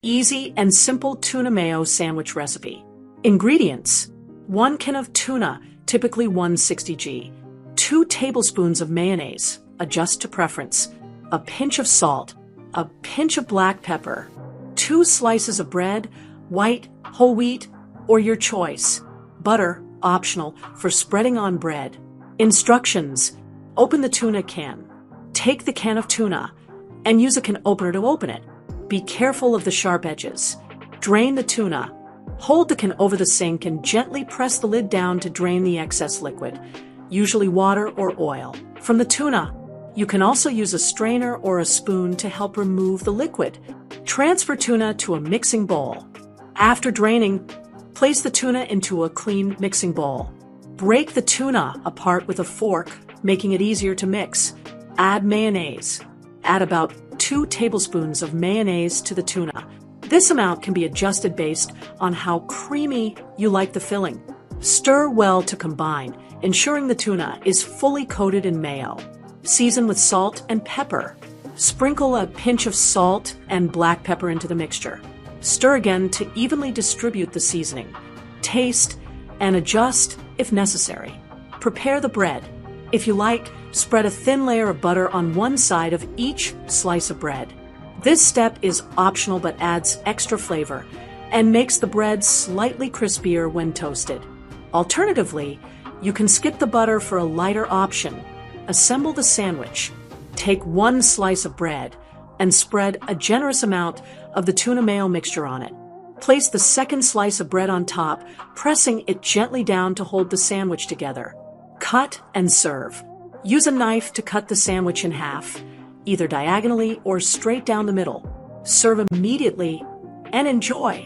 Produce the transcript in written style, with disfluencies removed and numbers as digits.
Easy and simple tuna mayo sandwich recipe. Ingredients: 1 can of tuna, typically 160 g, 2 tablespoons of mayonnaise, adjust to preference, a pinch of salt, a pinch of black pepper, 2 slices of bread, white, whole wheat, or your choice, butter, optional, for spreading on bread. Instructions: open the tuna can. Take the can of tuna and use a can opener to open it. Be careful of the sharp edges. Drain the tuna. Hold the can over the sink and gently press the lid down to drain the excess liquid, usually water or oil, from the tuna. You can also use a strainer or a spoon to help remove the liquid. Transfer tuna to a mixing bowl. After draining, place the tuna into a clean mixing bowl. Break the tuna apart with a fork, making it easier to mix. Add mayonnaise. Add about 2 tablespoons of mayonnaise to the tuna. This amount can be adjusted based on how creamy you like the filling. Stir well to combine, ensuring the tuna is fully coated in mayo. Season with salt and pepper. Sprinkle a pinch of salt and black pepper into the mixture. Stir again to evenly distribute the seasoning. Taste and adjust if necessary. Prepare the bread. If you like, spread a thin layer of butter on one side of each slice of bread. This step is optional but adds extra flavor and makes the bread slightly crispier when toasted. Alternatively, you can skip the butter for a lighter option. Assemble the sandwich. Take 1 slice of bread and spread a generous amount of the tuna mayo mixture on it. Place the second slice of bread on top, pressing it gently down to hold the sandwich together. Cut and serve. Use a knife to cut the sandwich in half, either diagonally or straight down the middle. Serve immediately and enjoy.